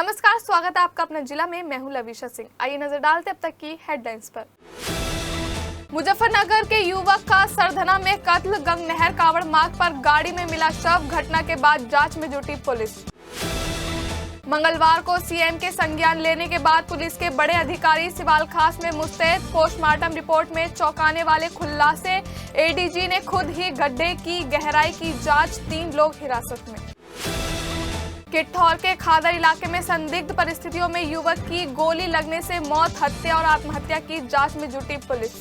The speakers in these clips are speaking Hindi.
नमस्कार, स्वागत है आपका अपना जिला में। मैं हूं लविशा सिंह। आइए नजर डालते अब तक की हेडलाइंस पर। मुजफ्फरनगर के युवक का सरधना में कत्ल, गंगनहर कावड़ मार्ग पर गाड़ी में मिला शव। घटना के बाद जांच में जुटी पुलिस। मंगलवार को सीएम के संज्ञान लेने के बाद पुलिस के बड़े अधिकारी सिवाल खास में मुस्तैद। पोस्टमार्टम रिपोर्ट में चौंकाने वाले खुलासे। एडीजी ने खुद ही गड्ढे की गहराई की जांच। 3 लोग हिरासत में। किट्ठौर के खादर इलाके में संदिग्ध परिस्थितियों में युवक की गोली लगने से मौत, हत्या और आत्महत्या की जांच में जुटी पुलिस।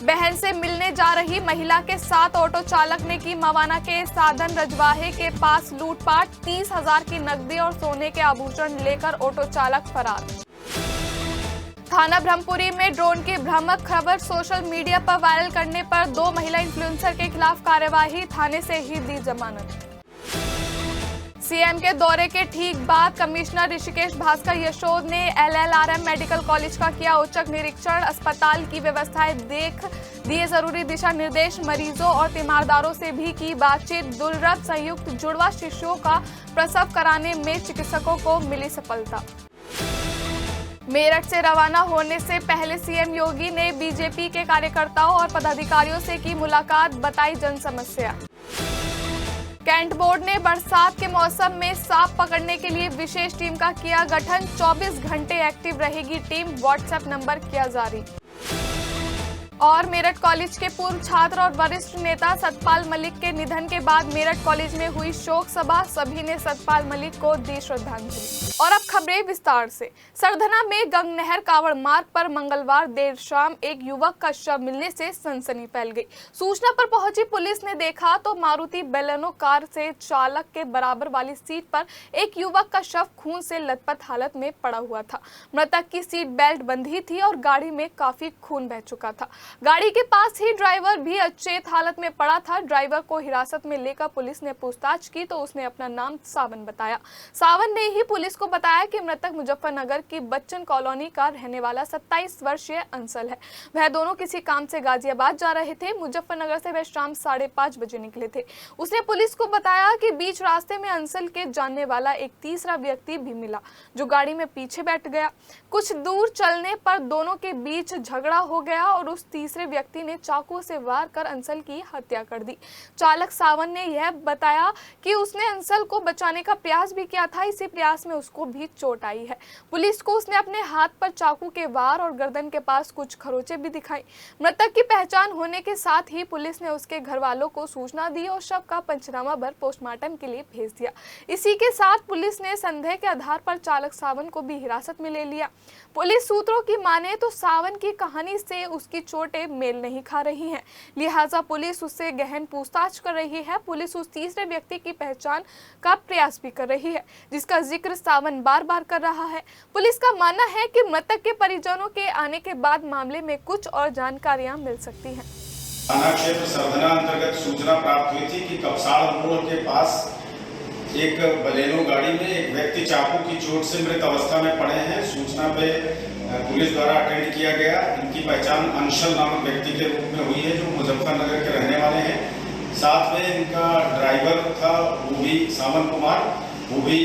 बहन से मिलने जा रही महिला के साथ ऑटो चालक ने की मवाना के साधन रजवाहे के पास लूटपाट। 30,000 की नकदी और सोने के आभूषण लेकर ऑटो चालक फरार। थाना ब्रह्मपुरी में ड्रोन की भ्रामक खबर सोशल मीडिया पर वायरल करने पर 2 महिला इन्फ्लुएंसर के खिलाफ कार्यवाही। थाने से ही दी जमानत। सीएम के दौरे के ठीक बाद कमिश्नर ऋषिकेश भास्कर यशोद ने एलएलआरएम मेडिकल कॉलेज का किया औचक निरीक्षण। अस्पताल की व्यवस्थाएं देख दिए जरूरी दिशा निर्देश। मरीजों और तीमारदारों से भी की बातचीत। दुर्लभ संयुक्त जुड़वा शिशुओं का प्रसव कराने में चिकित्सकों को मिली सफलता। मेरठ से रवाना होने से पहले सीएम योगी ने बीजेपी के कार्यकर्ताओं और पदाधिकारियों से की मुलाकात, बताई जन समस्या। कैंट बोर्ड ने बरसात के मौसम में सांप पकड़ने के लिए विशेष टीम का किया गठन। 24 घंटे एक्टिव रहेगी टीम, व्हाट्सएप नंबर किया जारी। और मेरठ कॉलेज के पूर्व छात्र और वरिष्ठ नेता सतपाल मलिक के निधन के बाद मेरठ कॉलेज में हुई शोक सभा। सभी ने सतपाल मलिक को दी श्रद्धांजलि। और अब खबरें विस्तार से। सरधना में गंगनहर कावड़ मार्ग पर मंगलवार देर शाम एक युवक का शव मिलने से सनसनी फैल गई। सूचना पर पहुंची पुलिस ने देखा तो मारुति बेलेनो कार से चालक के बराबर वाली सीट पर एक युवक का शव खून से लथपथ हालत में पड़ा हुआ था। मृतक की सीट बेल्ट बंधी थी और गाड़ी में काफी खून बह चुका था। गाड़ी के पास ही ड्राइवर भी अचेत हालत में पड़ा था। ड्राइवर को हिरासत में लेकर पुलिस ने पूछताछ की तो उसने अपना नाम सावन बताया। सावन ने ही पुलिस को बताया कि मृतक मुजफ्फरनगर की बच्चन कॉलोनी का रहने वाला 27 वर्षीय अंसल है। वह दोनों किसी काम से गाजियाबाद जा रहे थे। मुजफ्फरनगर से वह शाम 5:30 बजे निकले थे। उसने पुलिस को बताया कि बीच रास्ते में अंसल के जानने वाला एक तीसरा व्यक्ति भी मिला जो गाड़ी में पीछे बैठ गया। कुछ दूर चलने पर दोनों के बीच झगड़ा हो गया और उस तीसरे व्यक्ति ने चाकू से वार कर अंसल की हत्या कर दी। चालक सावन ने यह बताया कि उसने अंसल को बचाने का प्रयास भी किया था। इसी प्रयास में उसको भी चोट आई है। पुलिस को उसने अपने हाथ पर चाकू के वार और गर्दन के पास कुछ खरोंचे भी दिखाई। मृतक की पहचान होने के साथ ही पुलिस ने उसके घर वालों को सूचना दी और शव का पंचनामा भर पोस्टमार्टम के लिए भेज दिया। इसी के साथ पुलिस ने संदेह के आधार पर चालक सावन को भी हिरासत में ले लिया। पुलिस सूत्रों की माने तो सावन की कहानी से उसकी चोटें मेल नहीं खा रही हैं, लिहाजा पुलिस उससे गहन पूछताछ कर रही है। पुलिस उस तीसरे व्यक्ति की पहचान का प्रयास भी कर रही है जिसका जिक्र सावन बार-बार कर रहा है। पुलिस का मानना है कि मृतक के परिजनों के आने के बाद मामले में कुछ और जानकारियां मिल सकती हैं। थाना क्षेत्र सरधना अंतर्गत सूचना प्राप्त हुई थी कि कपसाड़ मोड़ के पास एक बलेनो गाड़ी में एक व्यक्ति चाकू की चोट से मृत अवस्था में पड़े हैं। सूचना पे पुलिस द्वारा अटेंड किया गया। इनकी पहचान अंशल नामक व्यक्ति के रूप में हुई है जो मुजफ्फरनगर के रहने वाले हैं। साथ में इनका ड्राइवर था वो भी सावन कुमार, वो भी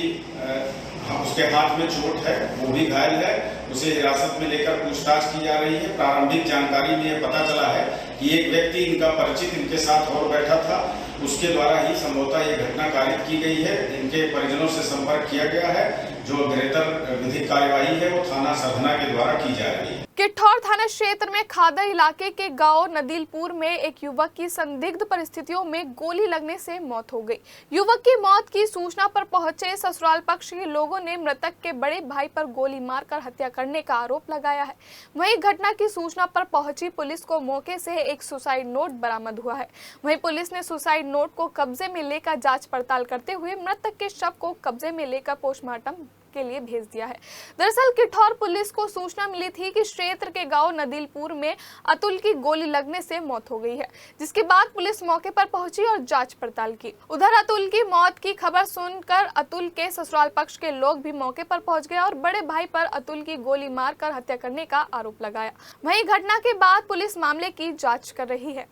उसके हाथ में चोट है, वो भी घायल है। उसे हिरासत में लेकर पूछताछ की जा रही है। प्रारंभिक जानकारी में यह पता चला है कि एक व्यक्ति इनका परिचित इनके साथ और बैठा था, उसके द्वारा ही संभवतः ये घटना कारित की गई है। इनके परिजनों से संपर्क किया गया है। जो बेहतर विधिक कार्यवाही है वो थाना सरधना के द्वारा की जा रही है। किट्ठौर थाना क्षेत्र में खादर इलाके के गांव नदीलपुर में एक युवक की संदिग्ध परिस्थितियों में गोली लगने से मौत हो गई। युवक की मौत की सूचना पर पहुंचे ससुराल पक्ष के लोगों ने मृतक के बड़े भाई पर गोली मारकर हत्या करने का आरोप लगाया है। वहीं घटना की सूचना पर पहुंची पुलिस को मौके से एक सुसाइड नोट बरामद हुआ है। वहीं पुलिस ने सुसाइड नोट को कब्जे में लेकर जांच पड़ताल करते हुए मृतक के शव को कब्जे में लेकर पोस्टमार्टम के लिए भेज दिया है। दरअसल किट्ठौर पुलिस को सूचना मिली थी कि क्षेत्र के गांव नदीलपुर में अतुल की गोली लगने से मौत हो गई है, जिसके बाद पुलिस मौके पर पहुंची और जांच पड़ताल की। उधर अतुल की मौत की खबर सुनकर अतुल के ससुराल पक्ष के लोग भी मौके पर पहुंच गए और बड़े भाई पर अतुल की गोली मारकर हत्या करने का आरोप लगाया। वहीं घटना के बाद पुलिस मामले की जांच कर रही है।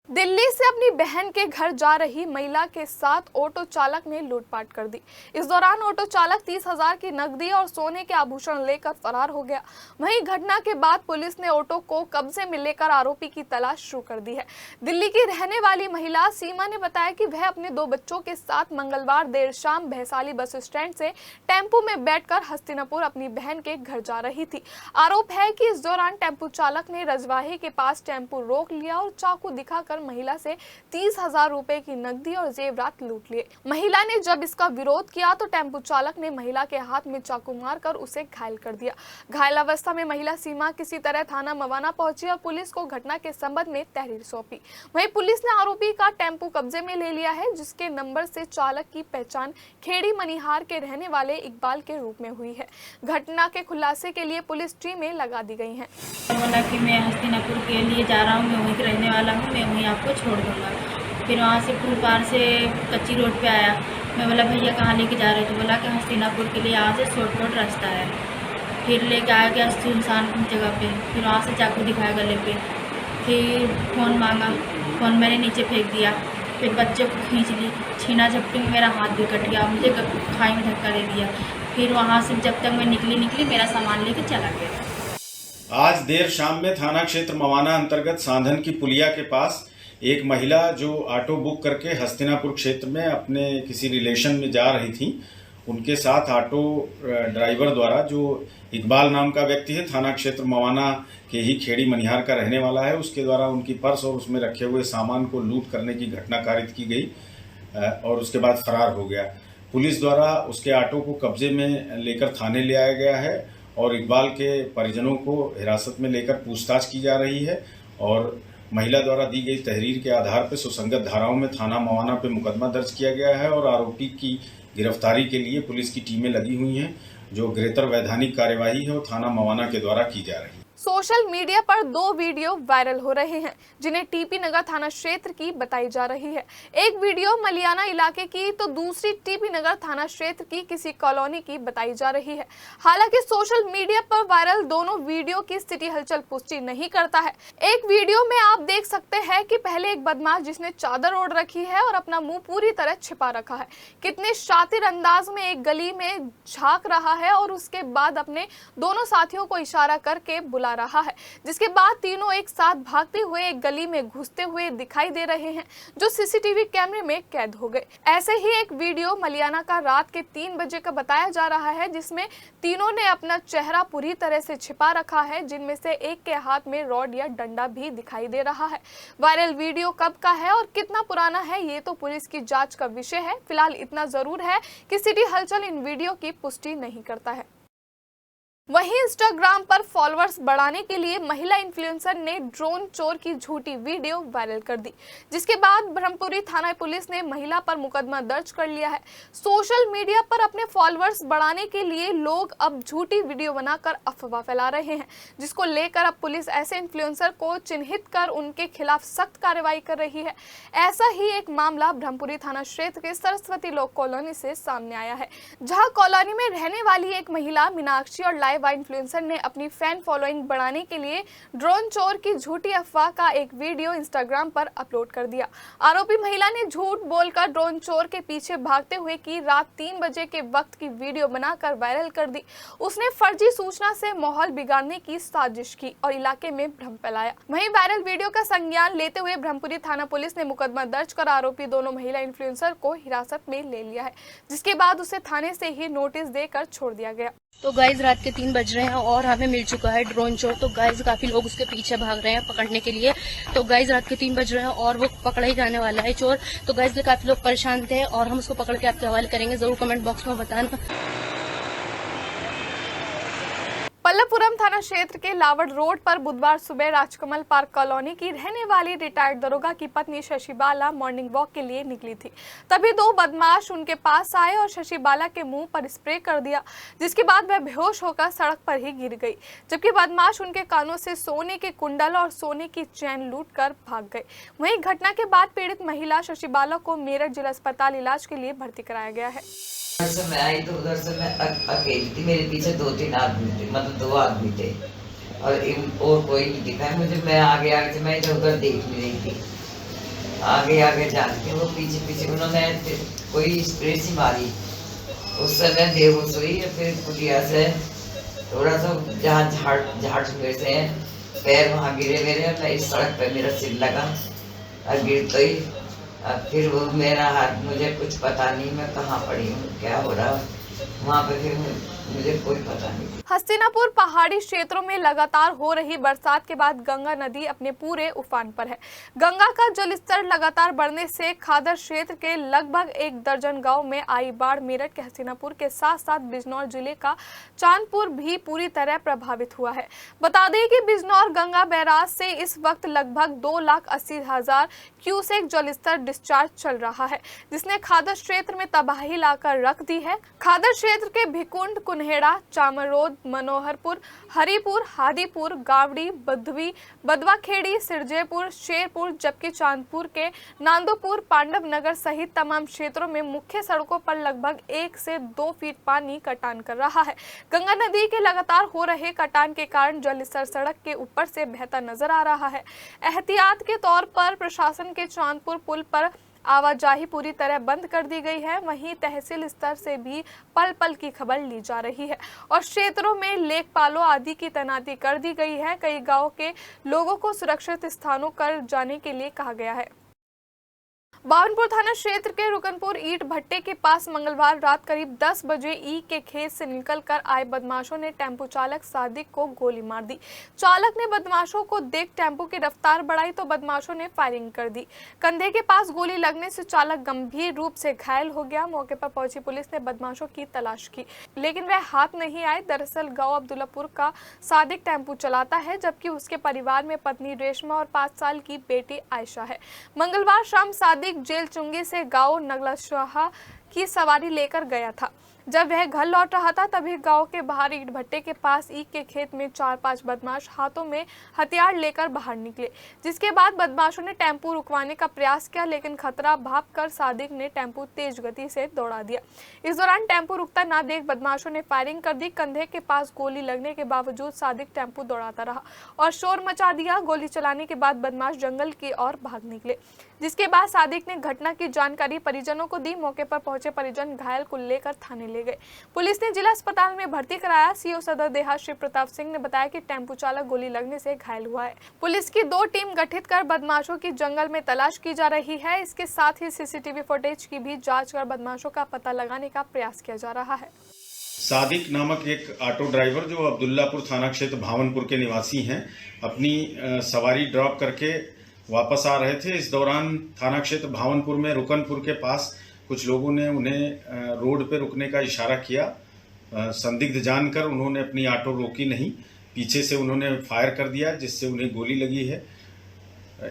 दिल्ली से अपनी बहन के घर जा रही महिला के साथ ऑटो चालक ने लूटपाट कर दी। इस दौरान ऑटो चालक 30,000 की नकदी और सोने के आभूषण लेकर फरार हो गया। वहीं घटना के बाद पुलिस ने ऑटो को कब्जे में लेकर आरोपी की तलाश शुरू कर दी है। दिल्ली की रहने वाली महिला सीमा ने बताया कि वह अपने 2 बच्चों के साथ मंगलवार देर शाम भैसाली बस स्टैंड से टेम्पो में बैठकर हस्तिनापुर अपनी बहन के घर जा रही थी। आरोप है कि इस दौरान टेम्पो चालक ने रजवाही के पास टेम्पो रोक लिया और चाकू दिखाकर महिला से 30,000 रुपए की नकदी और जेवरात लूट लिए। महिला ने जब इसका विरोध किया तो टेम्पो चालक ने महिला के हाथ में चाकू मारकर उसे घायल कर दिया। घायल अवस्था में महिला सीमा किसी तरह थाना मवाना पहुंची और पुलिस को घटना के संबंध में तहरीर सौंपी। वहीं पुलिस ने आरोपी का टेम्पो कब्जे में ले लिया है, जिसके नंबर से चालक की पहचान खेड़ी मनिहार के रहने वाले इकबाल के रूप में हुई है। घटना के खुलासे के लिए पुलिस टीमें लगा दी गई हैं। बोला कि मैं हस्तिनापुर के लिए जा रहा हूँ, मैं वहीं रहने वाला हूँ, मैं वहीं आपको छोड़ दूँगा। फिर वहाँ से पुल पार से कच्ची रोड पे आया। मैं बोला भैया कहाँ लेके जा रहे थे? बोला कि हस्तिनापुर के लिए यहाँ से शॉर्टकट रास्ता है। फिर लेके आ गया सुनसान जगह पे। फिर वहाँ से चाकू दिखाया गले पे। फिर फ़ोन मांगा, फ़ोन मैंने नीचे फेंक दिया। फिर बच्चे को खींच ली, छीना झपटी में मेरा हाथ भी कट गया, मुझे खाई में धक्का दे दिया। फिर वहाँ से जब तक मैं निकली मेरा सामान लेके चला गया। आज देर शाम में थाना क्षेत्र मवाना अंतर्गत सांधन की पुलिया के पास एक महिला जो ऑटो बुक करके हस्तिनापुर क्षेत्र में अपने किसी रिलेशन में जा रही थी, उनके साथ ऑटो ड्राइवर द्वारा, जो इकबाल नाम का व्यक्ति है, थाना क्षेत्र मवाना के ही खेड़ी मनिहार का रहने वाला है, उसके द्वारा उनकी पर्स और उसमें रखे हुए सामान को लूट करने की घटना कारित की गई और उसके बाद फरार हो गया। पुलिस द्वारा उसके ऑटो को कब्जे में लेकर थाने ले आया गया है और इकबाल के परिजनों को हिरासत में लेकर पूछताछ की जा रही है और महिला द्वारा दी गई तहरीर के आधार पर सुसंगत धाराओं में थाना मवाना पे मुकदमा दर्ज किया गया है और आरोपी की गिरफ्तारी के लिए पुलिस की टीमें लगी हुई हैं। जो गृहतर वैधानिक कार्यवाही है वो थाना मवाना के द्वारा की जा रही है। सोशल मीडिया पर 2 वीडियो वायरल हो रहे हैं, जिन्हें टीपी नगर थाना क्षेत्र की बताई जा रही है। एक वीडियो मलियाना इलाके की तो दूसरी टीपी नगर थाना क्षेत्र की किसी कॉलोनी की बताई जा रही है। हालांकि सोशल मीडिया पर वायरल दोनों वीडियो की स्थिति हलचल पुष्टि नहीं करता है। एक वीडियो में आप देख सकते हैं कि पहले एक बदमाश जिसने चादर ओढ़ रखी है और अपना मुंह पूरी तरह छिपा रखा है, कितने शातिर अंदाज में एक गली में झांक रहा है और उसके बाद अपने दोनों साथियों को इशारा करके बुला रहा है, जिसके बाद तीनों एक साथ भागते हुए एक गली में घुसते हुए दिखाई दे रहे हैं, जो सीसीटीवी कैमरे में कैद हो गए। ऐसे ही एक वीडियो मलियाना का रात के 3 बजे का बताया जा रहा है, जिसमें तीनों ने अपना चेहरा पूरी तरह से छिपा रखा है, जिनमें से एक के हाथ में रॉड या डंडा भी दिखाई दे रहा है। वायरल वीडियो कब का है और कितना पुराना है, ये तो पुलिस की जांच का विषय है। फिलहाल इतना जरूर है कि सिटी हलचल इन वीडियो की पुष्टि नहीं करता है। वहीं इंस्टाग्राम पर फॉलोअर्स बढ़ाने के लिए महिला इन्फ्लुएंसर ने ड्रोन चोर की झूठी वीडियो वायरल कर दी, जिसके बाद ब्रह्मपुरी थाना पुलिस ने महिला पर मुकदमा दर्ज कर लिया है। सोशल मीडिया पर अपने फॉलोअर्स बढ़ाने के लिए लोग अब झूठी वीडियो बनाकर अफवाह फैला रहे हैं, जिसको लेकर अब पुलिस ऐसे इन्फ्लुएंसर को चिन्हित कर उनके खिलाफ सख्त कार्रवाई कर रही है। ऐसा ही एक मामला ब्रह्मपुरी थाना क्षेत्र के सरस्वती लोक कॉलोनी से सामने आया है, जहाँ कॉलोनी में रहने वाली एक महिला मीनाक्षी और इन्फ्लुएंसर ने अपनी फैन फॉलोइंग बढ़ाने के लिए ड्रोन चोर की झूठी अफवाह का एक वीडियो इंस्टाग्राम पर अपलोड कर दिया। आरोपी महिला ने झूठ बोलकर ड्रोन चोर के पीछे भागते हुए की रात 3 बजे के वक्त की वीडियो बनाकर वायरल कर दी। उसने फर्जी सूचना से माहौल बिगाड़ने की साजिश की और इलाके में भ्रम फैलाया। वहीं वायरल वीडियो का संज्ञान लेते हुए ब्रह्मपुरी थाना पुलिस ने मुकदमा दर्ज कर आरोपी दोनों महिला इन्फ्लुएंसर को हिरासत में ले लिया है, जिसके बाद उसे थाने से ही नोटिस देकर छोड़ दिया गया। तो गाइज रात के 3 बज रहे हैं और हमें मिल चुका है ड्रोन चोर। तो गाइज काफी लोग उसके पीछे भाग रहे हैं पकड़ने के लिए। तो गाइज रात के 3 बज रहे हैं और वो पकड़ा ही जाने वाला है चोर। तो गाइज काफी लोग परेशान थे और हम उसको पकड़ के आपके हवाले करेंगे, जरूर कमेंट बॉक्स में बताना। पल्लवपुरम थाना क्षेत्र के लावड़ रोड पर बुधवार सुबह राजकमल पार्क कॉलोनी की रहने वाली रिटायर्ड दरोगा की पत्नी शशिबाला मॉर्निंग वॉक के लिए निकली थी। तभी 2 बदमाश उनके पास आए और शशिबाला के मुंह पर स्प्रे कर दिया, जिसके बाद वह बेहोश होकर सड़क पर ही गिर गई, जबकि बदमाश उनके कानों से सोने के कुंडल और सोने की चैन लूटकर भाग गए। वहीं घटना के बाद पीड़ित महिला शशिबाला को मेरठ जिला अस्पताल इलाज के लिए भर्ती कराया गया है। उधर से मैं आई तो उधर से मैं अकेली थी, मेरे पीछे 2-3 आदमी थे, मतलब 2 आदमी थे और कोई नहीं दिखा मुझे। मैं आगे थी, मैं इधर उधर देख नहीं रही थी। आगे आगे जाके वो पीछे पीछे उन्होंने कोई स्प्रे सी मारी, उस समय बेहोश हुई। फिर कुटिया से थोड़ा सा जहाँ झाड़ में से पैर वहाँ गिरे मेरे, और इस सड़क पे मेरा सिर लगा और गिर तो ही। अब फिर वो मेरा हाथ, मुझे कुछ पता नहीं मैं कहाँ पड़ी हूँ, क्या हो रहा वहाँ पे, फिर मुझे कोई पता नहीं। हस्तिनापुर पहाड़ी क्षेत्रों में लगातार हो रही बरसात के बाद गंगा नदी अपने पूरे उफान पर है। गंगा का जलस्तर लगातार बढ़ने से खादर क्षेत्र के लगभग 1 दर्जन गांव में आई बाढ़। मेरठ के हस्तिनापुर के साथ साथ बिजनौर जिले का चांदपुर भी पूरी तरह प्रभावित हुआ है। बता दें कि बिजनौर गंगा बैराज से इस वक्त लगभग 2,80,000 क्यूसेक जलस्तर डिस्चार्ज चल रहा है, जिसने खादर क्षेत्र में तबाही लाकर रख दी है। खादर क्षेत्र के भिकुंड, कुन्हेड़ा, चामरोद, मनोहरपुर, हरिपुर, हादीपुर, गावड़ी, बधवी, बदवाखेड़ी, सिरजेपुर, शेरपुर, जबकि चांदपुर के नांदोपुर, पांडव नगर सहित तमाम क्षेत्रों में मुख्य सड़कों पर लगभग 1 से 2 फीट पानी कटान कर रहा है। गंगा नदी के लगातार हो रहे कटान के कारण जलस्तर सड़क के ऊपर से बहता नजर आ रहा है। एहतियात के तौर पर प्रशासन के चांदपुर पुल पर आवाजाही पूरी तरह बंद कर दी गई है। वहीं तहसील स्तर से भी पल पल की खबर ली जा रही है और क्षेत्रों में लेखपालों आदि की तैनाती कर दी गई है। कई गांवों के लोगों को सुरक्षित स्थानों पर जाने के लिए कहा गया है। बावनपुर थाना क्षेत्र के रुकनपुर ईंट भट्टे के पास मंगलवार रात करीब 10 बजे ई के खेत से निकलकर आए बदमाशों ने टेम्पो चालक सादिक को गोली मार दी। चालक ने बदमाशों को देख टेम्पो की रफ्तार बढ़ाई तो बदमाशों ने फायरिंग कर दी। कंधे के पास गोली लगने से चालक गंभीर रूप से घायल हो गया। मौके पर पहुंची पुलिस ने बदमाशों की तलाश की, लेकिन वह हाथ नहीं आए। दरअसल गाँव अब्दुल्लापुर का सादिक टेम्पो चलाता है, जबकि उसके परिवार में पत्नी रेशमा और 5 साल की बेटी आयशा है। मंगलवार शाम सादिक जेल चुंगी से गांव नगलाशाह की सवारी लेकर गया था। जब वह घर लौट रहा था तभी गांव के बाहर ईंट भट्टे के पास ईख के खेत में 4-5 बदमाश हाथों में हथियार लेकर बाहर निकले, जिसके बाद बदमाशों ने टेम्पो रुकवाने का प्रयास किया, लेकिन खतरा भांपकर सादिक ने टेम्पो तेज गति से दौड़ा दिया। इस दौरान टेम्पो रुकता ना देख बदमाशों ने फायरिंग कर दी। कंधे के पास गोली लगने के बावजूद सादिक टेम्पो दौड़ाता रहा और शोर मचा दिया। गोली चलाने के बाद बदमाश जंगल की ओर भाग निकले, जिसके बाद सादिक ने घटना की जानकारी परिजनों को दी। मौके पर पहुंचे परिजन घायल को लेकर थाने ले गए। पुलिस ने जिला अस्पताल में भर्ती कराया। सीओ सदर देहात श्री प्रताप सिंह ने बताया कि टेम्पो चालक गोली लगने से घायल हुआ है। पुलिस की 2 टीम गठित कर बदमाशों की जंगल में तलाश की जा रही है। इसके साथ ही सीसीटीवी फुटेज की भी जांच कर बदमाशों का पता लगाने का प्रयास किया जा रहा है। सादिक नामक एक ऑटो ड्राइवर जो अब्दुल्लापुर थाना क्षेत्र भावनपुर के निवासी हैं, अपनी सवारी ड्रॉप करके वापस आ रहे थे। इस दौरान थाना क्षेत्र भावनपुर में रुकनपुर के पास कुछ लोगों ने उन्हें रोड पर रुकने का इशारा किया। संदिग्ध जानकर उन्होंने अपनी ऑटो रोकी नहीं, पीछे से उन्होंने फायर कर दिया, जिससे उन्हें गोली लगी है।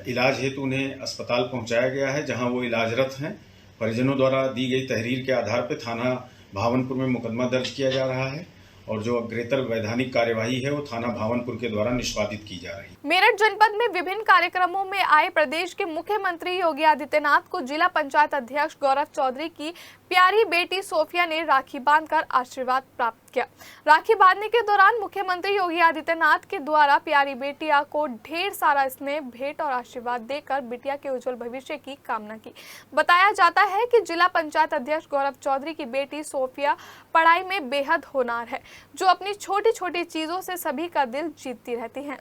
इलाज हेतु उन्हें अस्पताल पहुंचाया गया है, जहां वो इलाजरत हैं। परिजनों द्वारा दी गई तहरीर के आधार पर थाना भावनपुर में मुकदमा दर्ज किया जा रहा है और जो अग्रेतर वैधानिक कार्यवाही है वो थाना भावनपुर के द्वारा निष्पादित की जा रही है। मेरठ जनपद में विभिन्न कार्यक्रमों में आए प्रदेश के मुख्यमंत्री योगी आदित्यनाथ को जिला पंचायत अध्यक्ष गौरव चौधरी की प्यारी बेटी सोफिया ने राखी बांधकर आशीर्वाद प्राप्त किया। राखी बांधने के दौरान मुख्यमंत्री योगी आदित्यनाथ के द्वारा प्यारी बेटिया को ढेर सारा स्नेह, भेंट और आशीर्वाद देकर बिटिया के उज्जवल भविष्य की कामना की। बताया जाता है कि जिला पंचायत अध्यक्ष गौरव चौधरी की बेटी सोफिया पढ़ाई में बेहद होनहार है, जो अपनी छोटी छोटी चीजों से सभी का दिल जीतती रहती हैं।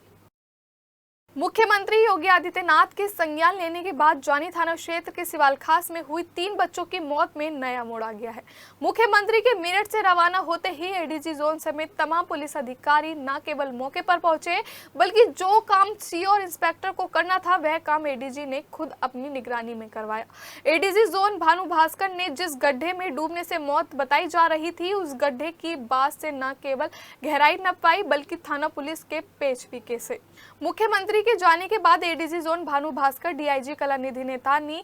मुख्यमंत्री योगी आदित्यनाथ के संज्ञान लेने के बाद जानी थाना क्षेत्र के सिवाल खास में हुई 3 बच्चों की मौत में नया मोड़ आ गया है। मुख्यमंत्री के मेरठ से रवाना होते ही एडीजी जोन समेत तमाम पुलिस अधिकारी न केवल मौके पर पहुंचे, बल्कि जो काम सीओ और इंस्पेक्टर को करना था वह काम एडीजी ने खुद अपनी निगरानी में करवाया। एडीजी जोन भानु भास्कर ने जिस गड्ढे में डूबने से मौत बताई जा रही थी, उस गड्ढे की बात से न केवल गहराई न पाई बल्कि थाना पुलिस के पेचपीके से। मुख्यमंत्री के जाने के बाद ADG zone Bhanu Bhaskar, DIG Kalanidhi Naithani,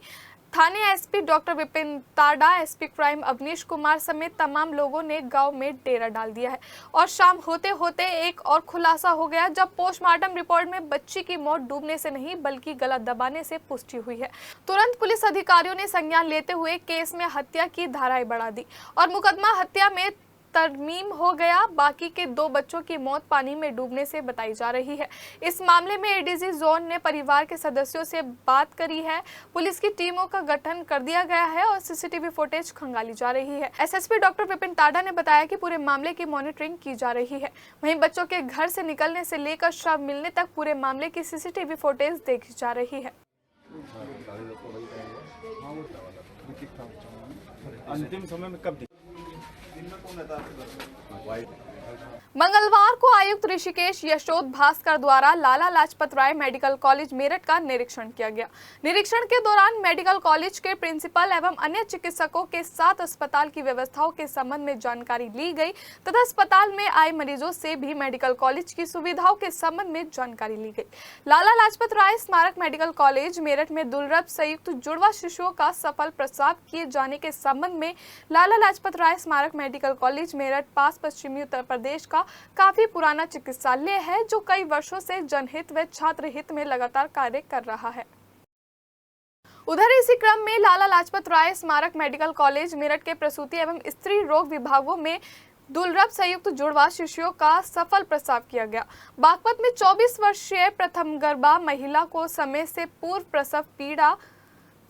थाने SP doctor Vipin Tada, SP crime Avnish Kumar समेत तमाम लोगों ने गांव में डेरा डाल दिया है। और शाम होते होते एक और खुलासा हो गया, जब पोस्टमार्टम रिपोर्ट में बच्ची की मौत डूबने से नहीं बल्कि गला दबाने से पुष्टि हुई है। तुरंत पुलिस अधिकारियों ने संज्ञान लेते हुए केस में हत्या की धाराएं बढ़ा दी और मुकदमा हत्या में तरमीम हो गया। बाकी के 2 बच्चों की मौत पानी में डूबने से बताई जा रही है। इस मामले में एडीजी जोन ने परिवार के सदस्यों से बात करी है। पुलिस की टीमों का गठन कर दिया गया है और सीसीटीवी फुटेज खंगाली जा रही है। एसएसपी डॉक्टर विपिन टाडा ने बताया कि पूरे मामले की मॉनिटरिंग की जा रही है। वहीं बच्चों के घर से निकलने से लेकर शव मिलने तक पूरे मामले की सीसीटीवी फुटेज देखी जा रही है। अंतिम समय में कब मंगलवार को आयुक्त ऋषिकेश यशोद भास्कर द्वारा लाला लाजपत राय मेडिकल कॉलेज मेरठ का निरीक्षण किया गया। निरीक्षण के दौरान मेडिकल कॉलेज के प्रिंसिपल एवं अन्य चिकित्सकों के साथ अस्पताल की व्यवस्थाओं के संबंध में जानकारी ली गई तथा अस्पताल में आए मरीजों से भी मेडिकल कॉलेज की सुविधाओं के संबंध में जानकारी ली गई। लाला लाजपत राय स्मारक मेडिकल कॉलेज मेरठ में दुर्लभ संयुक्त जुड़वा शिशुओं का सफल प्रसव किए जाने के संबंध में लाला लाजपत राय स्मारक मेडिकल कॉलेज मेरठ पास पश्चिमी उत्तर प्रदेश का काफी पुराना चिकित्सालय है जो कई वर्षों से जनहित व छात्र हित में लगातार कार्य कर रहा है। उधर इसी क्रम में लाला लाजपत राय स्मारक मेडिकल कॉलेज मेरठ के प्रसूति एवं स्त्री रोग विभागों में दुर्लभ संयुक्त जुड़वा शिशुओं का सफल प्रसव किया गया। बागपत में 24 वर्षीय प्रथम गर्भा महिला को समय से पूर्व प्रसव पीड़ा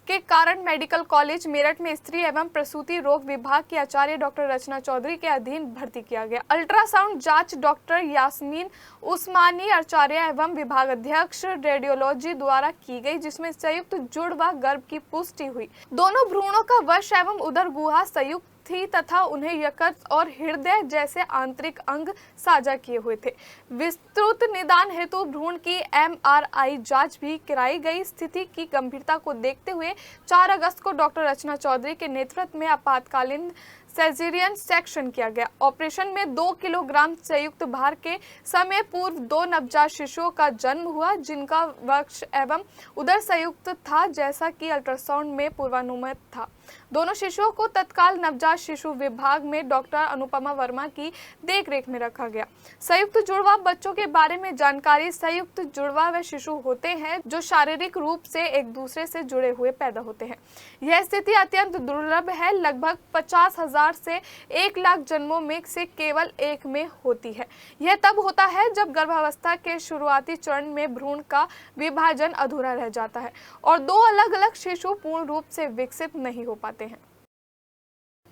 के कारण मेडिकल कॉलेज मेरठ में स्त्री एवं प्रसूति रोग विभाग की आचार्य डॉक्टर रचना चौधरी के अधीन भर्ती किया गया। अल्ट्रासाउंड जांच डॉक्टर यास्मीन उस्मानी आचार्य एवं विभाग अध्यक्ष रेडियोलॉजी द्वारा की गई, जिसमें संयुक्त जुड़वा गर्भ की पुष्टि हुई। दोनों भ्रूणों का वश एवं उदर गुहा संयुक्त थी तथा उन्हें यकृत और हृदय जैसे आंतरिक अंग साझा किए हुए थे। विस्तृत निदान हेतु भ्रूण की MRI जांच भी कराई गई। स्थिति की गंभीरता को देखते हुए 4 अगस्त को डॉक्टर रचना चौधरी के नेतृत्व में आपातकालीन सेजेरियन सेक्शन किया गया। ऑपरेशन में 2 किलोग्राम संयुक्त भार के समय पूर्व 2 नवजात शिशुओं का जन्म हुआ, जिनका वक्ष एवं उदर संयुक्त था, जैसा कि अल्ट्रासाउंड में पूर्वानुमान था। दोनों शिशुओं को तत्काल नवजात शिशु विभाग में डॉक्टर अनुपमा वर्मा की देखरेख में रखा गया। संयुक्त जुड़वा बच्चों के बारे में जानकारी। संयुक्त जुड़वा वे शिशु होते हैं जो शारीरिक रूप से एक दूसरे से जुड़े हुए पैदा होते हैं। यह स्थिति अत्यंत दुर्लभ है। लगभग 50,000 से 1 लाख जन्मों में से केवल एक में होती है। यह तब होता है जब गर्भावस्था के शुरुआती चरण में भ्रूण का विभाजन अधूरा रह जाता है और 2 अलग-अलग शिशु पूर्ण रूप से विकसित नहीं हो पाते हैं।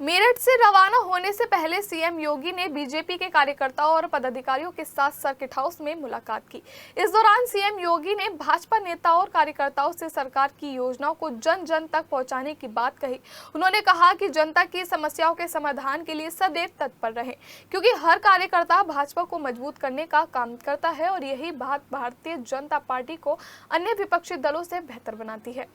मेरठ से रवाना होने से पहले सीएम योगी ने बीजेपी के कार्यकर्ताओं और पदाधिकारियों के साथ सर्किट हाउस में मुलाकात की। इस दौरान सीएम योगी ने भाजपा नेताओं और कार्यकर्ताओं से सरकार की योजनाओं को जन जन तक पहुंचाने की बात कही। उन्होंने कहा कि जनता की समस्याओं के समाधान के लिए सदैव तत्पर रहें, क्योंकि हर कार्यकर्ता भाजपा को मजबूत करने का काम करता है और यही बात भारतीय जनता पार्टी को अन्य विपक्षी दलों से बेहतर बनाती है।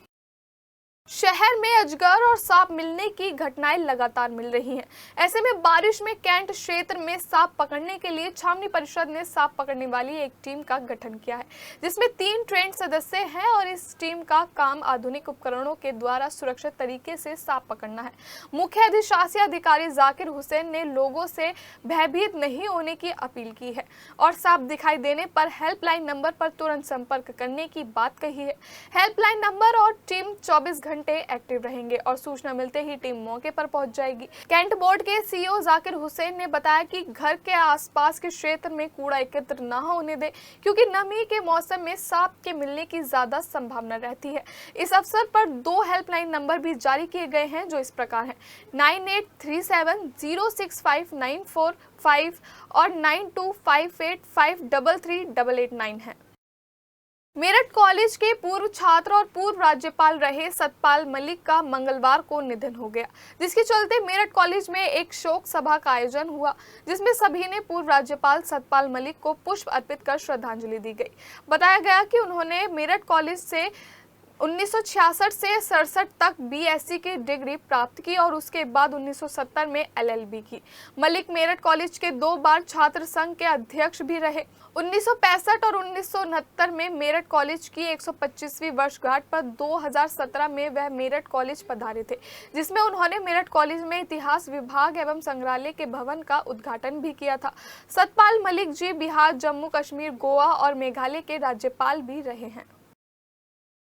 शहर में अजगर और सांप मिलने की घटनाएं लगातार मिल रही हैं। ऐसे में बारिश में कैंट क्षेत्र में सांप पकड़ने के लिए छावनी परिषद ने सांप पकड़ने वाली एक टीम का गठन किया है, जिसमें 3 ट्रेंड सदस्य हैं और इस टीम का काम आधुनिक उपकरणों के द्वारा सुरक्षित तरीके से सांप पकड़ना है। मुख्य अधिशासी अधिकारी जाकिर हुसैन ने लोगों से भयभीत नहीं होने की अपील की है और सांप दिखाई देने पर हेल्पलाइन नंबर पर तुरंत संपर्क करने की बात कही है। हेल्पलाइन नंबर और टीम 24 घंटे एक्टिव रहेंगे और सूचना मिलते ही टीम मौके पर पहुंच जाएगी। कैंट बोर्ड के सीईओ जाकिर हुसैन ने बताया कि घर के आसपास के क्षेत्र में कूड़ा एकत्र न होने दे, क्योंकि नमी के मौसम में सांप के मिलने की ज्यादा संभावना रहती है। इस अवसर पर 2 हेल्पलाइन नंबर भी जारी किए गए हैं, जो इस प्रकार हैं 9837065945 और 9258533889 है। मेरठ कॉलेज के पूर्व छात्र और पूर्व राज्यपाल रहे सतपाल मलिक का मंगलवार को निधन हो गया, जिसके चलते मेरठ कॉलेज में एक शोक सभा का आयोजन हुआ, जिसमें सभी ने पूर्व राज्यपाल सतपाल मलिक को पुष्प अर्पित कर श्रद्धांजलि दी गई। बताया गया कि उन्होंने मेरठ कॉलेज से 1966 से 67 तक BSc की डिग्री प्राप्त की और उसके बाद 1970 में LLB की। मलिक मेरठ कॉलेज के 2 बार छात्र संघ के अध्यक्ष भी रहे। 1965 और 1969 में मेरठ कॉलेज की 125वीं वर्षगांठ पर 2017 में वह मेरठ कॉलेज पधारे थे, जिसमें उन्होंने मेरठ कॉलेज में इतिहास विभाग एवं संग्रहालय के भवन का उद्घाटन भी किया था। सतपाल मलिक जी बिहार, जम्मू कश्मीर, गोवा और मेघालय के राज्यपाल भी रहे हैं।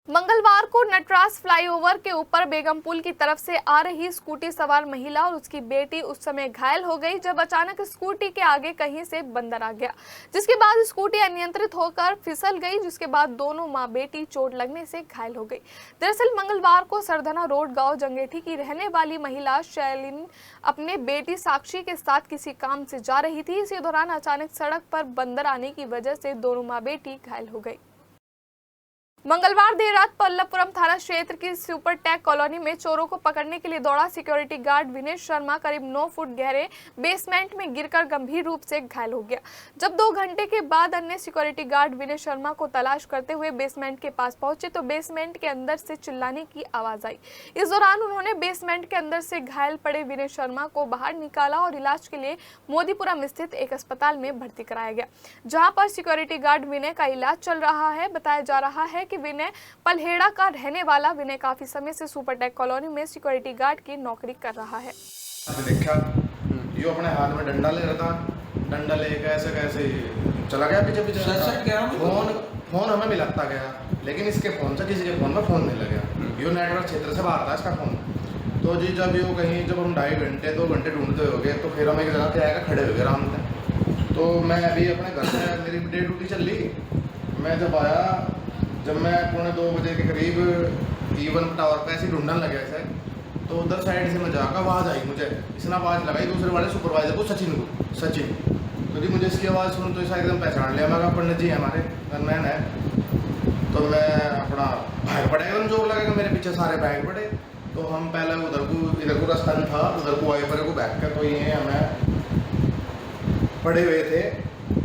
मंगलवार को नटराज फ्लाईओवर के ऊपर बेगमपुल की तरफ से आ रही स्कूटी सवार महिला और उसकी बेटी उस समय घायल हो गई जब अचानक स्कूटी के आगे कहीं से बंदर आ गया, जिसके बाद स्कूटी अनियंत्रित होकर फिसल गई, जिसके बाद दोनों मां बेटी चोट लगने से घायल हो गई। दरअसल मंगलवार को सरधना रोड गांव जंगेठी की रहने वाली महिला शैलिन अपने बेटी साक्षी के साथ किसी काम से जा रही थी। इसी दौरान अचानक सड़क पर बंदर आने की वजह से दोनों मां बेटी घायल हो गई। मंगलवार देर रात पल्लवपुरम थाना क्षेत्र की सुपर टैग कॉलोनी में चोरों को पकड़ने के लिए दौड़ा सिक्योरिटी गार्ड विनेश शर्मा करीब 9 फुट गहरे बेसमेंट में गिरकर गंभीर रूप से घायल हो गया। जब 2 घंटे के बाद अन्य सिक्योरिटी गार्ड विनेश शर्मा को तलाश करते हुए बेसमेंट के पास पहुंचे तो बेसमेंट के अंदर से चिल्लाने की आवाज आई। इस दौरान उन्होंने बेसमेंट के अंदर से घायल पड़े विनेश शर्मा को बाहर निकाला और इलाज के लिए मोदीपुरम स्थित एक अस्पताल में भर्ती कराया गया, जहाँ पर सिक्योरिटी गार्ड विनय का इलाज चल रहा है। बताया जा रहा है कि विनय पलहेड़ा का रहने वाला विनय काफी समय से सुपरटेक कॉलोनी में सिक्योरिटी गार्ड की नौकरी कर रहा है। देखा यो अपने हाथ में डंडा ले रहा था, डंडा लेके ऐसे कैसे चला गया पीछे पीछे। फोन हमें मिलाता गया, लेकिन इसके फोन से किसी के फोन में फोन नहीं लगा। यो नेटवर्क क्षेत्र से बाहर था इसका फोन। तो जी जब यो कहीं जब हम 2.5 घंटे 2 घंटे ढूंढते हो गए तो फिर हम एक जगह पे आएगा खड़े हो गए आराम से। तो मैं अभी अपने घर से मेरी डे ड्यूटी चल रही, मैं जब आया, जब मैं 2:45 बजे के करीब ईवन टावर पे ऐसे ढूंढने लगे ऐसे, तो उधर साइड से मैं जाकर आवाज़ आई, मुझे इसने आवाज़ लगाई दूसरे वाले सुपरवाइजर को, सचिन। तो जी मुझे इसकी आवाज़ सुन तो ऐसा एकदम पहचान लिया। मैं कहा पंडित जी हमारे गनमैन है। तो मैं अपना भाग पड़े, एकदम जोर लगेगा मेरे पीछे सारे भाग पड़े। तो हम पहले इधर को रास्ता नहीं था, उधर को आए परे को बैठ कर, तो ये हमें पड़े हुए थे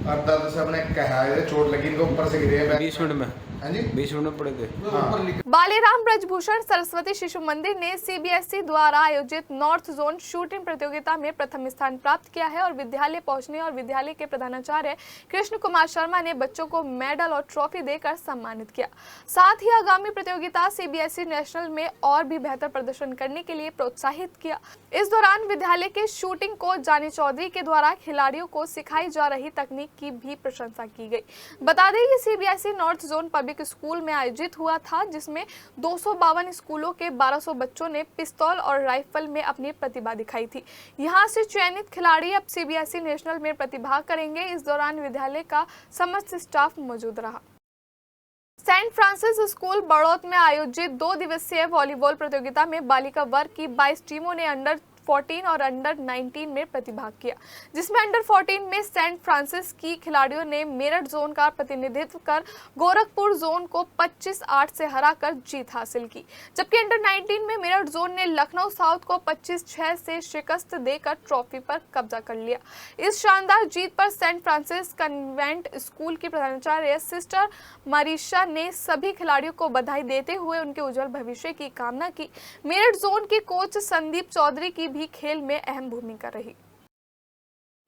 और दर्द से अपने कहा चोट लगी, इनको ऊपर से गिरे 20 मिनट में। हाँ जी 20 मिनट पड़े थे। हाँ। बालीराम ब्रजभूषण सरस्वती शिशु मंदिर ने सीबीएसई द्वारा आयोजित नॉर्थ जोन शूटिंग प्रतियोगिता में प्रथम स्थान प्राप्त किया है और विद्यालय पहुंचने और विद्यालय के प्रधानाचार्य कृष्ण कुमार शर्मा ने बच्चों को मेडल और ट्रॉफी देकर सम्मानित किया। साथ ही आगामी प्रतियोगिता सीबीएसई नेशनल में और भी बेहतर प्रदर्शन करने के लिए प्रोत्साहित किया। इस दौरान विद्यालय के शूटिंग कोच जानी चौधरी के द्वारा खिलाड़ियों को सिखाई जा रही तकनीक की भी प्रशंसा की गई। बता दें कि CBSE north zone public school में आयोजित हुआ था, जिसमें 252 स्कूलों के 1200 बच्चों ने पिस्तौल और राइफल में अपनी प्रतिभा दिखाई थी। यहां से चयनित खिलाड़ी अब सीबीएसई नेशनल में प्रतिभाग करेंगे। इस दौरान विद्यालय का समस्त स्टाफ मौजूद रहा। सेंट फ्रांसिस स्कूल बड़ौत में आयोजित 2 दिवसीय वॉलीबॉल प्रतियोगिता में बालिका वर्ग की 22 टीमों ने अंडर 14 और अंडर 19 में प्रतिभाग किया, जिसमें अंडर 14 में सेंट फ्रांसिस की खिलाड़ियों ने मेरठ जोन का प्रतिनिधित्व कर गोरखपुर जोन को 25-8 से हराकर जीत हासिल की, जबकि अंडर 19 में मेरठ जोन ने लखनऊ साउथ को 25-6 से शिकस्त देकर ट्रॉफी पर कब्जा कर लिया। इस शानदार जीत पर सेंट फ्रांसिस कन्वेंट स्कूल की प्रधानाचार्य सिस्टर मरीशा ने सभी खिलाड़ियों को बधाई देते हुए उनके उज्जवल भविष्य की कामना की। मेरठ जोन के कोच संदीप चौधरी की भी खेल में अहम भूमिका रही।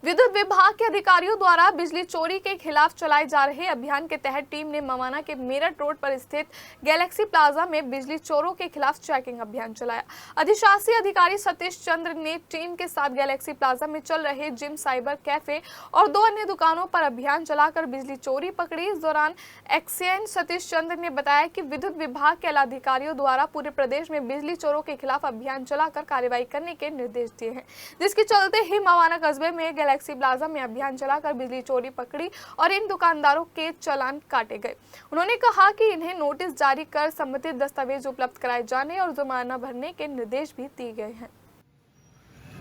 विद्युत विभाग के अधिकारियों द्वारा बिजली चोरी के खिलाफ चलाए जा रहे अभियान के तहत टीम ने मवाना के मेरठ रोड पर स्थित गैलेक्सी प्लाजा में बिजली चोरों के खिलाफ चेकिंग अभियान चलाया। अधिशासी अधिकारी सतीश चंद्र ने टीम के साथ गैलेक्सी प्लाजा में चल रहे जिम, साइबर कैफे और 2 अन्य दुकानों पर अभियान चलाकर बिजली चोरी पकड़ी। इस दौरान एक्सीएन सतीश चंद्र ने बताया कि विद्युत विभाग के अधिकारियों द्वारा पूरे प्रदेश में बिजली चोरों के खिलाफ अभियान चलाकर कार्रवाई करने के निर्देश दिए हैं, जिसके चलते ही मवाना कस्बे में गैलेक्सी प्लाजा में अभियान चलाकर बिजली चोरी पकड़ी और इन दुकानदारों के चालान काटे गए। उन्होंने कहा कि इन्हें नोटिस जारी कर संबंधित दस्तावेज उपलब्ध कराए जाने और जुर्माना भरने के निर्देश भी दिए गए हैं।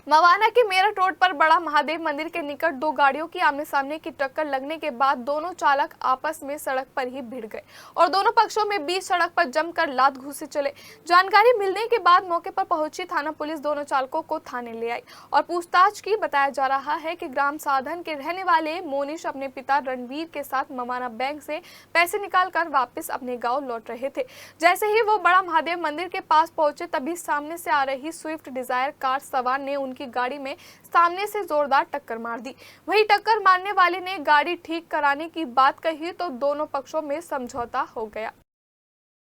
मवाना के मेरठ रोड पर बड़ा महादेव मंदिर के निकट 2 गाड़ियों की आमने सामने की टक्कर लगने के बाद दोनों चालक आपस में सड़क पर ही भिड़ गए और दोनों पक्षों में बीच सड़क पर जमकर लात घूंसे चले। जानकारी मिलने के बाद मौके पर पहुंची थाना पुलिस दोनों चालकों को थाने ले आई और पूछताछ की। बताया जा रहा है कि ग्राम साधन के रहने वाले मोनिश अपने पिता रणवीर के साथ मवाना बैंक से पैसे निकालकर वापस अपने गाँव लौट रहे थे। जैसे ही वो बड़ा महादेव मंदिर के पास पहुंचे तभी सामने से आ रही स्विफ्ट डिजायर कार सवार ने उनकी गाड़ी में सामने से जोरदार टक्कर मार दी। वहीं टक्कर मारने वाले ने गाड़ी ठीक कराने की बात कही तो दोनों पक्षों में समझौता हो गया।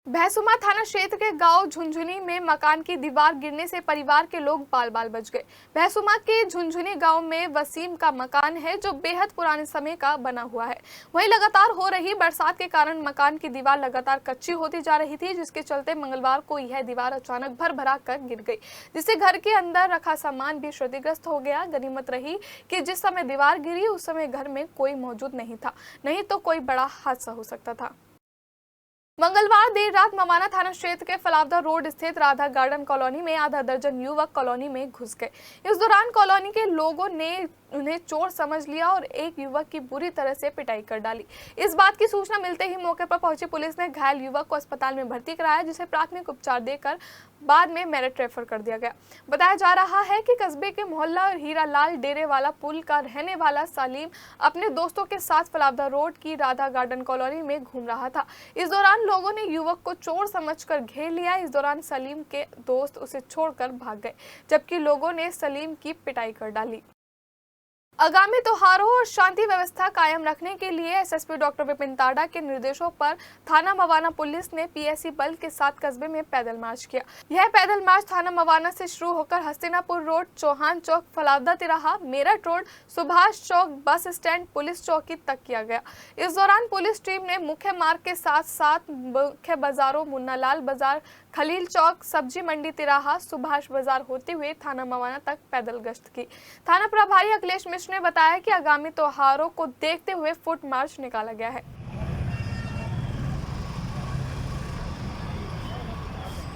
भैंसुमा थाना क्षेत्र के गांव झुंझुनी में मकान की दीवार गिरने से परिवार के लोग बाल बाल बच गए। भैंसुमा के झुंझुनी गांव में वसीम का मकान है जो बेहद पुराने समय का बना हुआ है। वहीं लगातार हो रही बरसात के कारण मकान की दीवार लगातार कच्ची होती जा रही थी, जिसके चलते मंगलवार को यह दीवार अचानक भर भरा कर गिर गई, जिससे घर के अंदर रखा सामान भी क्षतिग्रस्त हो गया। गनीमत रही कि जिस समय दीवार गिरी उस समय घर में कोई मौजूद नहीं था, नहीं तो कोई बड़ा हादसा हो सकता था। मंगलवार देर रात मवाना थाना क्षेत्र के फलावदा रोड स्थित राधा गार्डन कॉलोनी में आधा दर्जन युवक कॉलोनी में घुस गए। इस दौरान कॉलोनी के लोगों ने उन्हें चोर समझ लिया और एक युवक की बुरी तरह से पिटाई कर डाली। इस बात की सूचना मिलते ही मौके पर पहुंची पुलिस ने घायल युवक को अस्पताल में भर्ती कराया, जिसे प्राथमिक उपचार देकर बाद में मेरठ रेफर कर दिया गया। बताया जा रहा है कि कस्बे के मोहल्ला हीरा लाल डेरे वाला पुल का रहने वाला सलीम अपने दोस्तों के साथ फलावदा रोड की राधा गार्डन कॉलोनी में घूम रहा था। इस दौरान लोगों ने युवक को चोर समझकर घेर लिया। इस दौरान सलीम के दोस्त उसे छोड़कर भाग गए, जबकि लोगों ने सलीम की पिटाई कर डाली। आगामी त्योहारों और शांति व्यवस्था कायम रखने के लिए एसएसपी डॉक्टर विपिन ताड़ा के निर्देशों पर थाना मवाना पुलिस ने पीएससी बल के साथ कस्बे में पैदल मार्च किया। यह पैदल मार्च थाना मवाना से शुरू होकर हस्तिनापुर रोड, चौहान चौक, फलावदा तिराहा, Meerut road, Subhash Chowk, bus stand, police चौकी तक किया गया। इस दौरान पुलिस टीम ने मुख्य मार्ग के साथ साथ मुख्य बाजारों मुन्नालाल बाजार, खलील चौक, सब्जी मंडी तिराहा, सुभाष बाजार होते हुए थाना मवाना तक पैदल गश्त की। थाना प्रभारी अखिलेश मिश्र ने बताया कि आगामी त्योहारों को देखते हुए फुट मार्च निकाला गया है।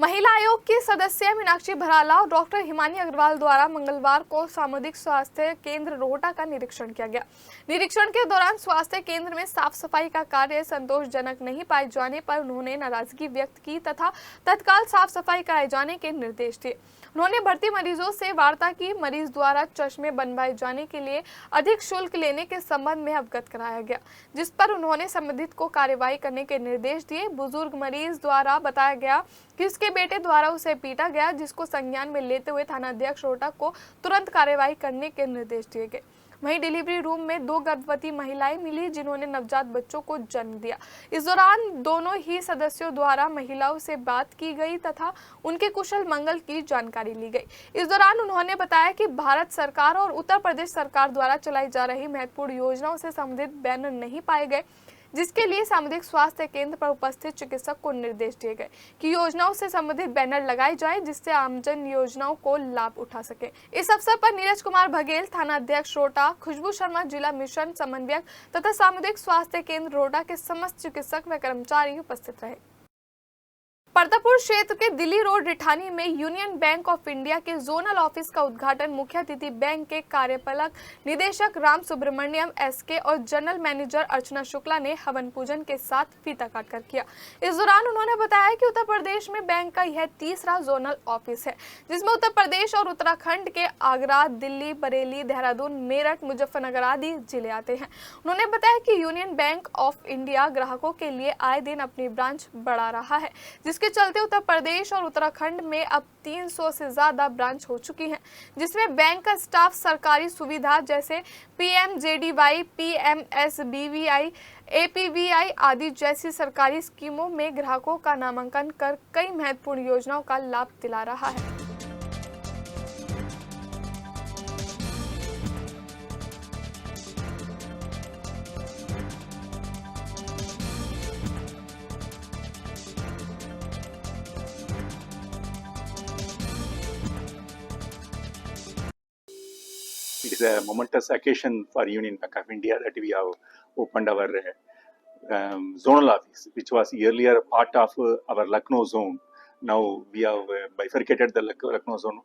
महिला आयोग की सदस्य मीनाक्षी भराला और डॉक्टर हिमानी अग्रवाल द्वारा मंगलवार को सामुदायिक स्वास्थ्य केंद्र रोहटा का निरीक्षण किया गया। निरीक्षण के दौरान स्वास्थ्य केंद्र में साफ सफाई का कार्य संतोषजनक नहीं पाए जाने पर उन्होंने नाराजगी व्यक्त की तथा तत्काल साफ सफाई कराए जाने के निर्देश दिए। उन्होंने भर्ती मरीजों से वार्ता की। मरीज द्वारा चश्मे बनवाए जाने के लिए अधिक शुल्क लेने के संबंध में अवगत कराया गया, जिस पर उन्होंने संबंधित को कार्यवाही करने के निर्देश दिए। बुजुर्ग मरीज द्वारा बताया गया कि उसके बेटे द्वारा उसे पीटा गया, जिसको संज्ञान में लेते हुए थानाध्यक्ष रोहटा को तुरंत कार्यवाही करने के निर्देश दिए गए। वहीं डिलीवरी रूम में 2 गर्भवती महिलाएं मिली जिन्होंने नवजात बच्चों को जन्म दिया। इस दौरान दोनों ही सदस्यों द्वारा महिलाओं से बात की गई तथा उनके कुशल मंगल की जानकारी ली गई। इस दौरान उन्होंने बताया कि भारत सरकार और उत्तर प्रदेश सरकार द्वारा चलाई जा रही महत्वपूर्ण योजनाओं से संबंधित बैनर नहीं पाए गए, जिसके लिए सामुदायिक स्वास्थ्य केंद्र पर उपस्थित चिकित्सक को निर्देश दिए गए कि योजनाओं से संबंधित बैनर लगाए जाएं, जिससे आमजन योजनाओं को लाभ उठा सके। इस अवसर पर नीरज कुमार बघेल, थाना अध्यक्ष रोहटा, खुशबू शर्मा, जिला मिशन समन्वयक तथा सामुदायिक स्वास्थ्य केंद्र रोहटा के समस्त चिकित्सक व कर्मचारी उपस्थित रहे। परतापुर क्षेत्र के दिल्ली रोड रिठानी में यूनियन बैंक ऑफ इंडिया के जोनल ऑफिस का उद्घाटन मुख्य अतिथि बैंक के कार्यपालक निदेशक राम सुब्रमण्यम एसके और जनरल मैनेजर अर्चना शुक्ला ने हवन पूजन के साथ फीता काटकर किया। इस दौरान उन्होंने बताया कि उत्तर प्रदेश में बैंक का यह तीसरा जोनल ऑफिस है, जिसमें उत्तर प्रदेश और उत्तराखंड के आगरा, दिल्ली, बरेली, देहरादून, मेरठ, मुजफ्फरनगर आदि जिले आते हैं। उन्होंने बताया कि यूनियन बैंक ऑफ इंडिया ग्राहकों के लिए आए दिन अपनी ब्रांच बढ़ा रहा है, जिसके चलते उत्तर प्रदेश और उत्तराखंड में अब 300 से ज्यादा ब्रांच हो चुकी हैं, जिसमें बैंक का स्टाफ सरकारी सुविधा जैसे पीएमजेडीवाई, पीएमएसबीवीआई, एपीवीआई आदि जैसी सरकारी स्कीमों में ग्राहकों का नामांकन कर कई महत्वपूर्ण योजनाओं का लाभ दिला रहा है। It is a momentous occasion for Union Bank of India that we have opened our zonal office, which was earlier part of our Lucknow zone. Now we have bifurcated the Lucknow zone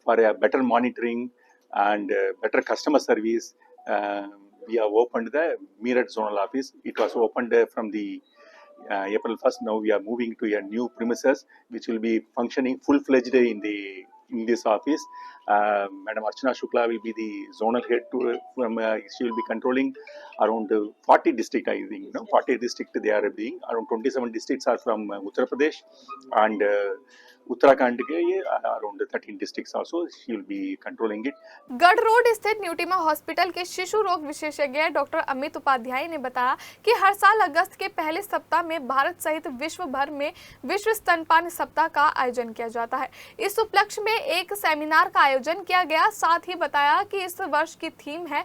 for a better monitoring and better customer service. We have opened the Meerut zonal office. It was opened from the April 1st. Now we are moving to a new premises, which will be functioning full-fledged in this office. Madam Archana Shukla will be the zonal head she will be controlling around 40 districts, I think. 40 districts they are being. Around 27 districts are from Uttar Pradesh and Uttarakhand के ये around 13 districts also she will be controlling it. गढ़ रोड स्थित न्यूटिमा हॉस्पिटल के शिशु रोग विशेषज्ञ डॉक्टर अमित उपाध्याय ने बताया कि हर साल अगस्त के पहले सप्ताह में भारत सहित विश्व भर में विश्व स्तनपान सप्ताह का आयोजन किया जाता है। इस उपलक्ष्य में एक सेमिनार का आयोजन किया गया। साथ ही बताया कि इस वर्ष की थीम है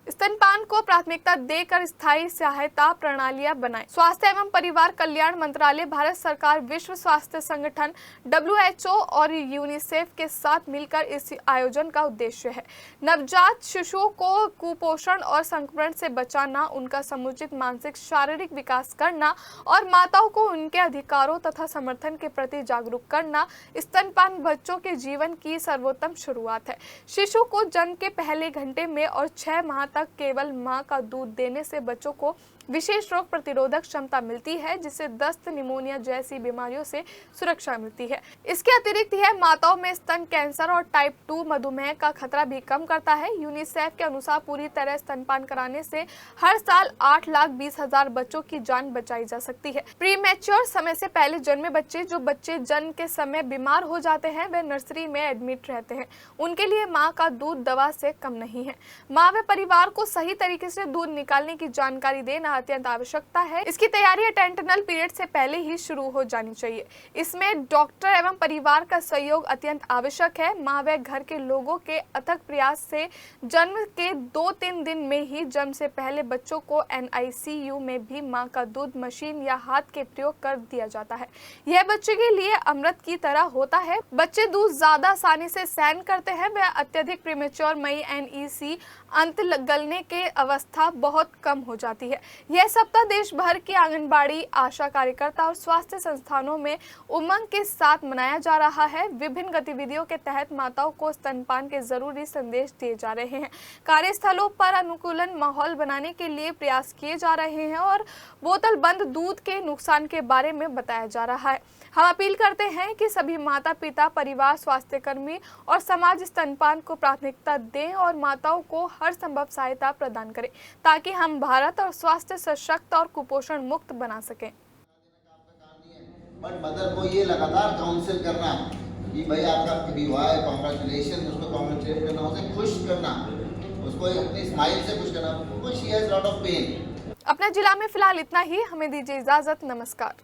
स्तनपान को प्राथमिकता देकर स्थायी सहायता प्रणालियां बनाएं। स्वास्थ्य एवं परिवार कल्याण मंत्रालय, भारत सरकार, विश्व स्वास्थ्य संगठन WHO और यूनिसेफ के साथ मिलकर इस आयोजन का उद्देश्य है नवजात शिशुओं को कुपोषण और संक्रमण से बचाना, उनका समुचित मानसिक शारीरिक विकास करना और माताओं को उनके अधिकारों तथा समर्थन के प्रति जागरूक करना। स्तनपान बच्चों के जीवन की सर्वोत्तम शुरुआत है। शिशु को जन्म के पहले घंटे में और 6 माह तक केवल मां का दूध देने से बच्चों को विशेष रोग प्रतिरोधक क्षमता मिलती है, जिससे दस्त, निमोनिया जैसी बीमारियों से सुरक्षा मिलती है। इसके अतिरिक्त यह माताओं में स्तन कैंसर और टाइप 2 मधुमेह का खतरा भी कम करता है। यूनिसेफ के अनुसार पूरी तरह स्तनपान कराने से हर साल 8,20,000 बच्चों की जान बचाई जा सकती है। प्रीमैच्योर समय से पहले जन्मे बच्चे, जो बच्चे जन्म के समय बीमार हो जाते हैं, वे नर्सरी में एडमिट रहते हैं। उनके लिए माँ का दूध दवा से कम नहीं है। माँ व परिवार को सही तरीके से दूध निकालने की जानकारी देना अत्यंत आवश्यकता है। इसकी तैयारी अटेंटनल पीरियड से पहले ही शुरू हो जानी चाहिए। इसमें डॉक्टर एवं परिवार का सहयोग अत्यंत आवश्यक है। माँ व घर के लोगों के अथक प्रयास से जन्म के 2-3 दिन में ही जन्म से पहले बच्चों को NICU में भी माँ का दूध मशीन या हाथ के प्रयोग कर दिया जाता है। यह बच्चे के लिए अमृत की तरह होता है। बच्चे दूध ज्यादा आसानी से सहन करते हैं। वह अत्यधिक प्रीमेच्योर मई NEC अंत गलने के अवस्था बहुत कम हो जाती है। यह सप्ताह देश भर की आंगनबाड़ी, आशा कार्यकर्ता और स्वास्थ्य संस्थानों में उमंग के साथ मनाया जा रहा है। विभिन्न गतिविधियों के तहत माताओं को स्तनपान के जरूरी संदेश दिए जा रहे हैं। कार्यस्थलों पर अनुकूलन माहौल बनाने के लिए प्रयास किए जा रहे हैं और बोतल बंद दूध के नुकसान के बारे में बताया जा रहा है। हम अपील करते हैं कि सभी माता पिता, परिवार, स्वास्थ्य कर्मी और समाज स्तनपान को प्राथमिकता दें और माताओं को हर संभव सहायता प्रदान करें, ताकि हम भारत और स्वास्थ्य सशक्त और कुपोषण मुक्त बना सकें। बट मदर को ये लगातार काउंसिल करना कि भाई आपका बेबी हुआ है, कॉन्ग्रेचुलेशन, उसको कॉन्ग्रेचुलेट करना, उसे खुश करना, उसको अपनी स्माइल से खुश करना, she has lot of pain. अपना जिला में फिलहाल इतना ही। हमें दीजिए इजाजत। नमस्कार।